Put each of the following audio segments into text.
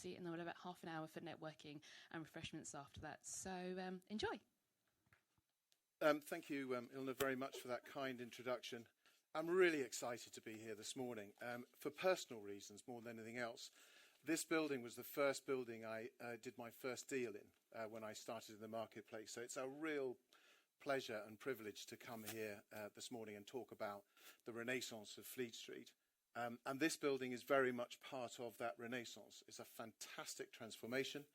and then we'll have about half an hour for networking and refreshments after that. So enjoy. Thank you, Ilna, very much for that kind introduction. I'm really excited to be here this morning for personal reasons more than anything else. This building was the first building I did my first deal in when I started in the marketplace. So it's a real pleasure and privilege to come here this morning and talk about the renaissance of Fleet Street. And this building is very much part of that renaissance. It's a fantastic transformation.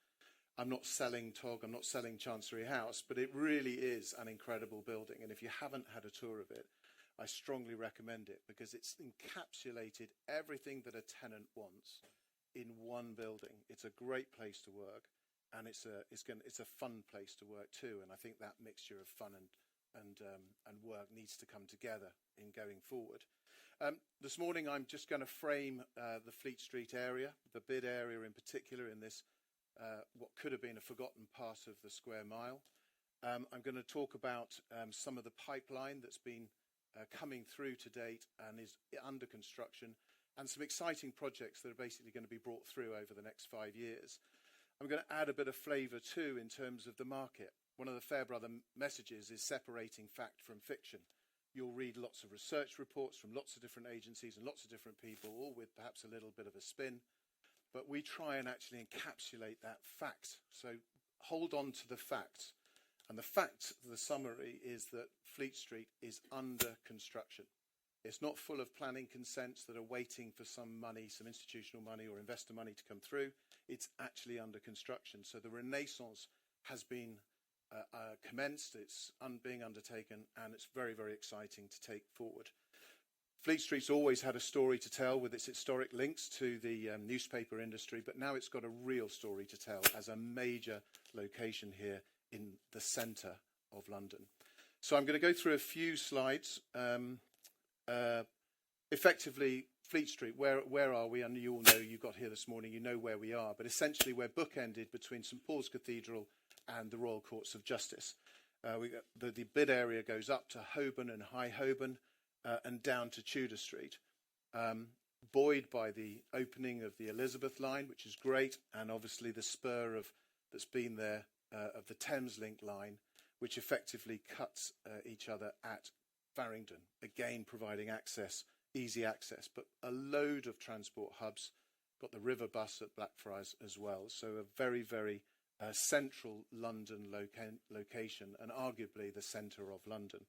I'm not selling TOG, I'm not selling Chancery House, but it really is an incredible building. And if you haven't had a tour of it, I strongly recommend it because it's encapsulated everything that a tenant wants in one building. It's a great place to work, and it's a fun place to work too. And I think that mixture of fun and work needs to come together in going forward. This morning, I'm just going to frame the Fleet Street area, the bid area in particular, in this what could have been a forgotten part of the square mile. I'm going to talk about some of the pipeline that's been coming through to date and is under construction, and some exciting projects that are basically going to be brought through over the next 5 years. I'm going to add a bit of flavour too in terms of the market. One of the Farebrother messages is separating fact from fiction. You'll read lots of research reports from lots of different agencies and lots of different people, all with perhaps a little bit of a spin. But we try and actually encapsulate that fact. So hold on to the facts. And the fact, the summary, is that Fleet Street is under construction. It's not full of planning consents that are waiting for some money, some institutional money or investor money to come through. It's actually under construction. So the renaissance has been commenced, it's being undertaken, and it's very, very exciting to take forward. Fleet Street's always had a story to tell with its historic links to the newspaper industry, but now it's got a real story to tell as a major location here in the centre of London. So I'm going to go through a few slides. Effectively, Fleet Street, where are we? And you all know, you got here this morning, you know where we are, but essentially we're bookended between St Paul's Cathedral and the Royal Courts of Justice. The bid area goes up to Holborn and High Holborn and down to Tudor Street, buoyed by the opening of the Elizabeth line, which is great, and obviously the spur that's been there of the Thameslink line, which effectively cuts each other at Farringdon, again providing access, easy access, but a load of transport hubs. Got the river bus at Blackfriars as well, so a very, very central London location, and arguably the centre of London.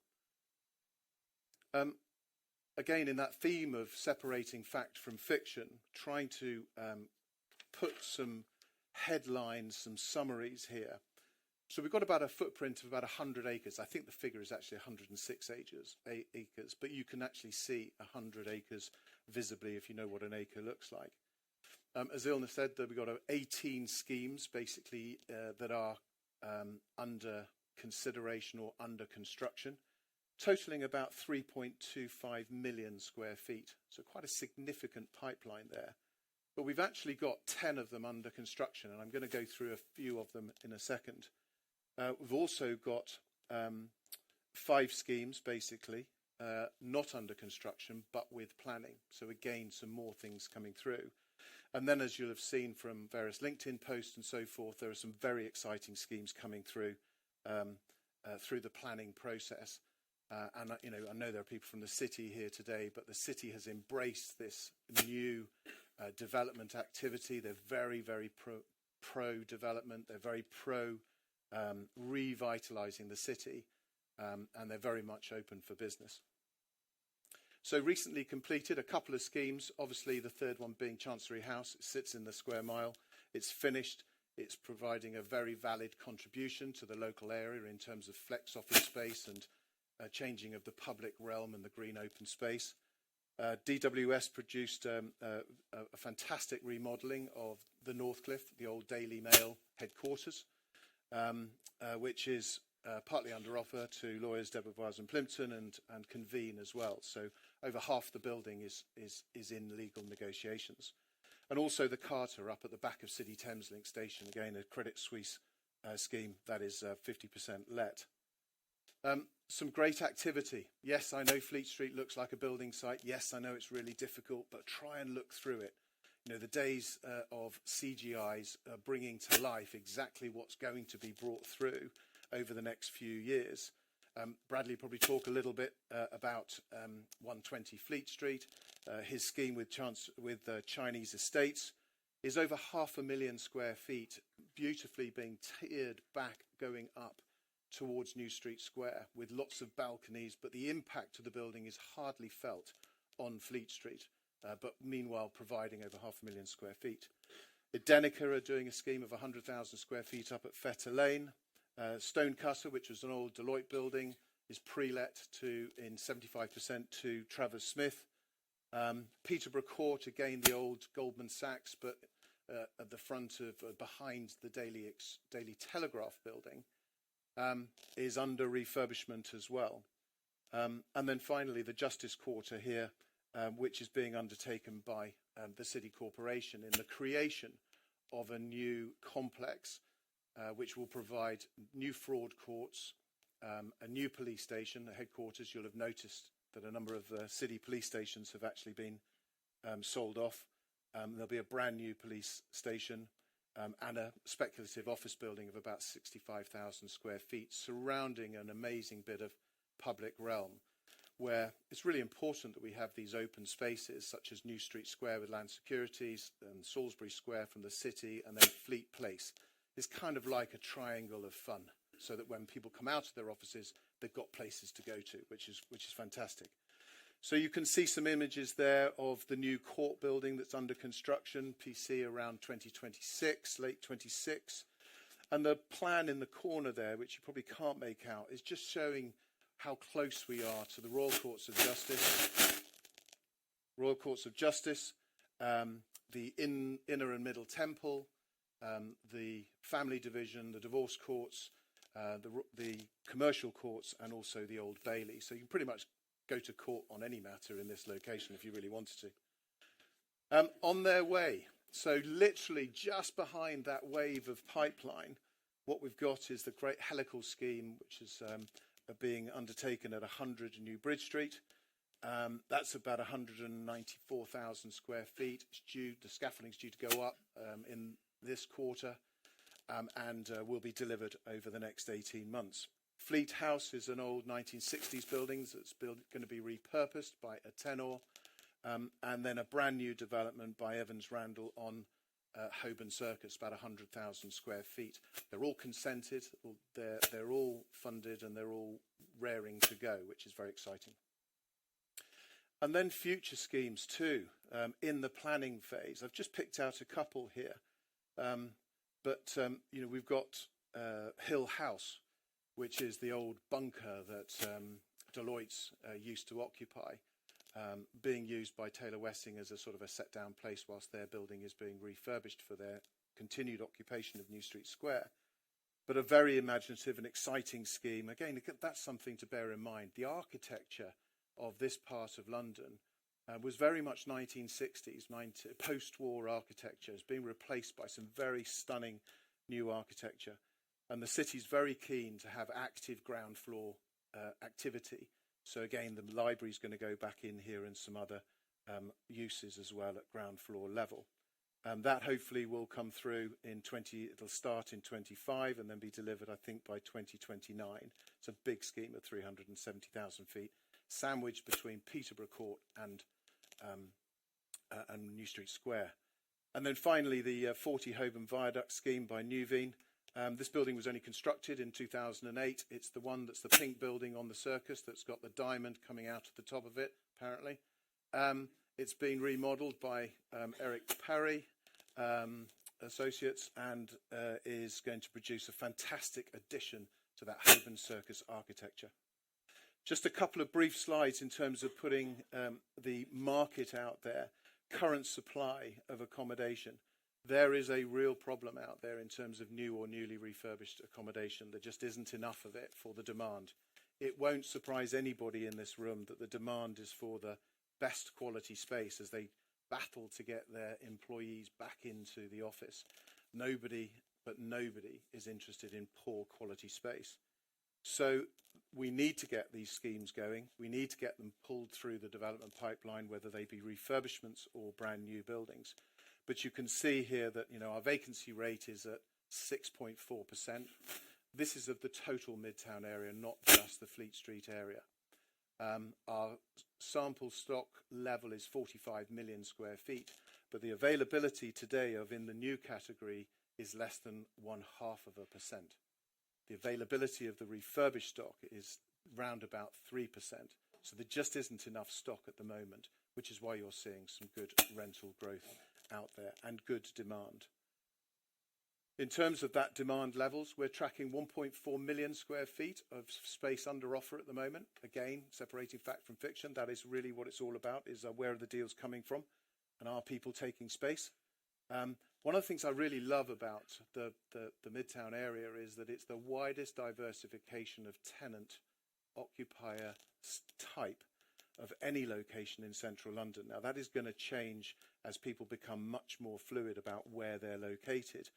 Again, in that theme of separating fact from fiction, trying to put some headlines, some summaries here. So we've got about a footprint of about 100 acres. I think the figure is actually 106 acres, but you can actually see 100 acres visibly if you know what an acre looks like. As Ilna said, we've got 18 schemes basically that are under consideration or under construction, totaling about 3.25 million square feet. So quite a significant pipeline there. But we've actually got 10 of them under construction, and I'm going to go through a few of them in a second. We've also got 5 schemes, basically, not under construction, but with planning. So again, some more things coming through. And then, as you'll have seen from various LinkedIn posts and so forth, there are some very exciting schemes coming through through the planning process. And you know, I know there are people from the city here today, but the city has embraced this new development activity. They're very, very pro development. They're very pro revitalising the city, and they're very much open for business. So recently completed a couple of schemes, obviously the third one being Chancery House. It sits in the square mile. It's finished. It's providing a very valid contribution to the local area in terms of flex office space and changing of the public realm and the green open space. DWS produced a fantastic remodelling of the Northcliffe, the old Daily Mail headquarters, which is partly under offer to lawyers Debevoise and Plimpton and Convene as well. So over half the building is in legal negotiations. And also the Carter up at the back of City Thameslink station, again a Credit Suisse scheme that is 50% let. Some great activity. Yes, I know Fleet Street looks like a building site. Yes, I know it's really difficult, but try and look through it. the days of CGIs bringing to life exactly what's going to be brought through over the next few years. Bradley will probably talk a little bit about 120 Fleet Street. His scheme with Chinese estates is over 500,000 square feet, beautifully being tiered back, going up towards New Street Square with lots of balconies, but the impact of the building is hardly felt on Fleet Street, but meanwhile providing over 500,000 square feet. Idenica are doing a scheme of 100,000 square feet up at Fetter Lane. Stonecutter, which was an old Deloitte building, is pre-let in 75% to Travers Smith. Peterborough Court, again the old Goldman Sachs, but at the front of behind the Daily Telegraph building, is under refurbishment as well. And then finally the Justice Quarter here, which is being undertaken by the City Corporation in the creation of a new complex which will provide new fraud courts, a new police station, a headquarters. You'll have noticed that a number of city police stations have actually been sold off. There'll be a brand new police station and a speculative office building of about 65,000 square feet surrounding an amazing bit of public realm, where it's really important that we have these open spaces such as New Street Square with Land Securities and Salisbury Square from the city, and then Fleet Place. It's kind of like a triangle of fun, so that when people come out of their offices, they've got places to go to, which is fantastic. So you can see some images there of the new court building that's under construction, PC around 2026, late 26. And the plan in the corner there, which you probably can't make out, is just showing how close we are to the Royal Courts of Justice. Royal Courts of Justice, the Inner and Middle Temple, the Family Division, the Divorce Courts, the Commercial Courts, and also the Old Bailey. So you can pretty much go to court on any matter in this location if you really wanted to. On their way, so literally just behind that wave of pipeline, what we've got is the great helical scheme, which is being undertaken at 100 New Bridge Street. That's about 194,000 square feet. The scaffolding's due to go up in this quarter and will be delivered over the next 18 months. Fleet House is an old 1960s building that's going to be repurposed by a tenor, and then a brand new development by Evans Randall on Holborn Circus, about 100,000 square feet. They're all consented, they're all funded, and they're all raring to go, which is very exciting. And then future schemes too, in the planning phase. I've just picked out a couple here, but we've got Hill House, which is the old bunker that Deloitte's used to occupy, being used by Taylor Wessing as a sort of a set-down place whilst their building is being refurbished for their continued occupation of New Street Square. But a very imaginative and exciting scheme. Again, that's something to bear in mind. The architecture of this part of London was very much 1960s, post-war architecture. It's being replaced by some very stunning new architecture. And the city's very keen to have active ground floor activity. So again, the library's going to go back in here and some other uses as well at ground floor level. That hopefully will come through it'll start in 25 and then be delivered, I think, by 2029. It's a big scheme of 370,000 feet, sandwiched between Peterborough Court and New Street Square. And then finally, the 40 Holborn Viaduct scheme by Nuveen. This building was only constructed in 2008. It's the one that's the pink building on the circus that's got the diamond coming out at the top of it, apparently. It's been remodelled by Eric Parry Associates and is going to produce a fantastic addition to that Holborn Circus architecture. Just a couple of brief slides in terms of putting the market out there, current supply of accommodation. There is a real problem out there in terms of new or newly refurbished accommodation. There just isn't enough of it for the demand. It won't surprise anybody in this room that the demand is for the best quality space as they battle to get their employees back into the office. Nobody is interested in poor quality space. So we need to get these schemes going. We need to get them pulled through the development pipeline, whether they be refurbishments or brand new buildings. But you can see here that, our vacancy rate is at 6.4%. This is of the total Midtown area, not just the Fleet Street area. Our sample stock level is 45 million square feet, but the availability today of in the new category is less than 0.5%. The availability of the refurbished stock is round about 3%. So there just isn't enough stock at the moment, which is why you're seeing some good rental growth out there and good demand. In terms of that demand levels, we're tracking 1.4 million square feet of space under offer at the moment. Again, separating fact from fiction, that is really what it's all about, is where are the deals coming from and are people taking space? One of the things I really love about the Midtown area is that it's the widest diversification of tenant occupier type of any location in central London. Now, that is going to change as people become much more fluid about where they're located.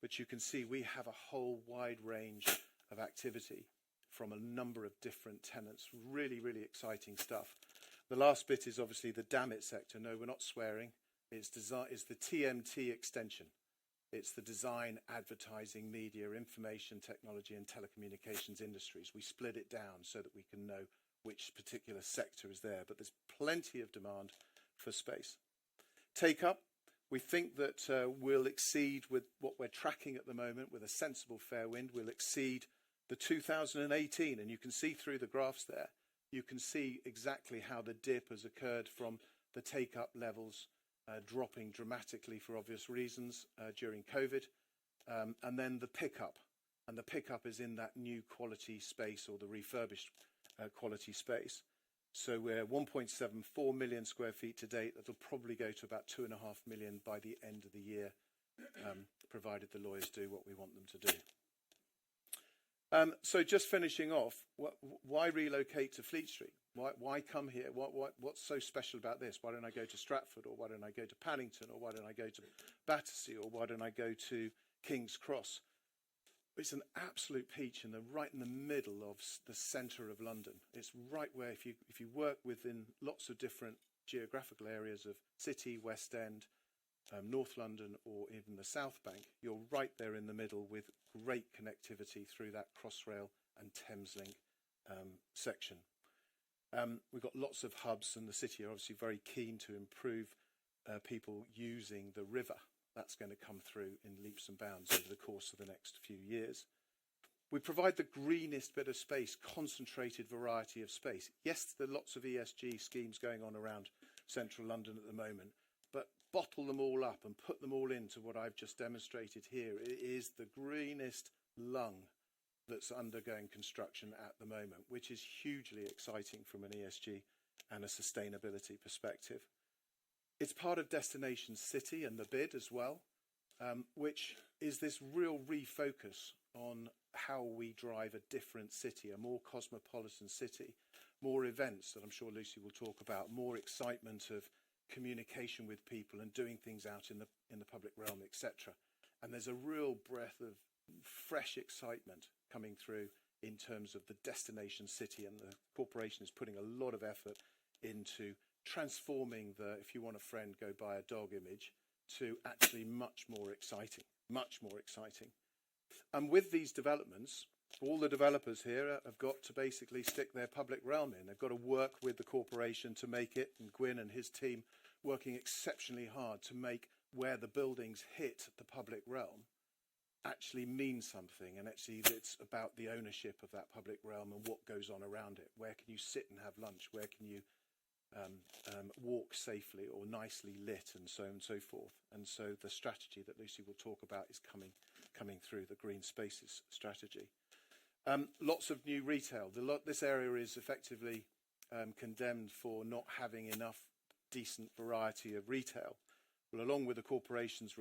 But you can see we have a whole wide range of activity from a number of different tenants. Really, really exciting stuff. The last bit is obviously the damn it sector. No, we're not swearing. It's the TMT extension. It's the design, advertising, media, information, technology and telecommunications industries. We split it down so that we can know which particular sector is there. But there's plenty of demand for space. Take up. We think that we'll exceed with what we're tracking at the moment with a sensible fair wind. We'll exceed the 2018. And you can see through the graphs there, you can see exactly how the dip has occurred from the take-up levels dropping dramatically for obvious reasons during COVID. And then the pickup. And the pickup is in that new quality space or the refurbished quality space. So we're 1.74 million square feet to date. That'll probably go to about 2.5 million by the end of the year, provided the lawyers do what we want them to do. So just finishing off, why relocate to Fleet Street? Why come here? What's so special about this? Why don't I go to Stratford, or why don't I go to Paddington, or why don't I go to Battersea, or why don't I go to King's Cross? It's an absolute peach right in the middle of the centre of London. It's right where if you work within lots of different geographical areas of City, West End, North London, or even the South Bank, you're right there in the middle with great connectivity through that Crossrail and Thameslink section. We've got lots of hubs, and the city are obviously very keen to improve people using the river. That's going to come through in leaps and bounds over the course of the next few years. We provide the greenest bit of space, concentrated variety of space. Yes, there are lots of ESG schemes going on around central London at the moment, but bottle them all up and put them all into what I've just demonstrated here. It is the greenest lung that's undergoing construction at the moment, which is hugely exciting from an ESG and a sustainability perspective. It's part of Destination City and the bid as well, which is this real refocus on how we drive a different city, a more cosmopolitan city, more events that I'm sure Lucy will talk about, more excitement of communication with people and doing things out in the public realm, etc. And there's a real breath of fresh excitement coming through in terms of the Destination City, and the corporation is putting a lot of effort into transforming the if you want a friend, go buy a dog image to actually much more exciting. And with these developments, all the developers here have got to basically stick their public realm in. They've got to work with the corporation to make it, and Gwyn and his team working exceptionally hard to make where the buildings hit the public realm actually mean something, and actually it's about the ownership of that public realm and what goes on around it. Where can you sit and have lunch? Where can you walk safely or nicely lit, and so on and so forth. And so the strategy that Lucy will talk about is coming through, the Green Spaces strategy. Lots of new retail. This area is effectively condemned for not having enough decent variety of retail. Well, along with the corporation's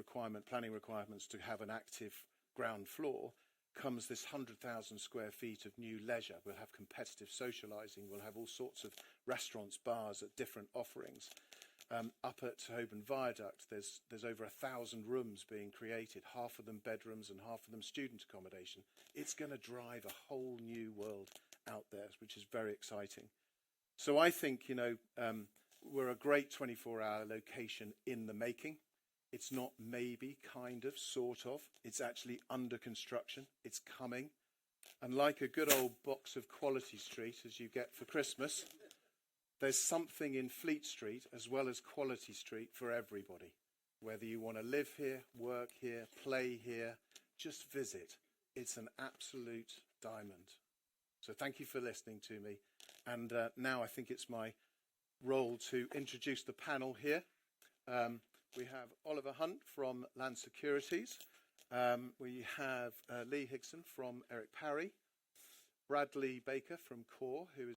planning requirements to have an active ground floor, comes this 100,000 square feet of new leisure. We'll have competitive socialising. We'll have all sorts of restaurants, bars at different offerings. Up at Holborn Viaduct, there's over 1,000 rooms being created, half of them bedrooms and half of them student accommodation. It's going to drive a whole new world out there, which is very exciting. So I think, we're a great 24-hour location in the making. It's not maybe, kind of, sort of. It's actually under construction. It's coming. And like a good old box of Quality Street, as you get for Christmas, there's something in Fleet Street as well as Quality Street for everybody. Whether you want to live here, work here, play here, just visit. It's an absolute diamond. So thank you for listening to me. And now I think it's my role to introduce the panel here. We have Oliver Hunt from Land Securities. We have Lee Higson from Eric Parry. Bradley Baker from Core, who is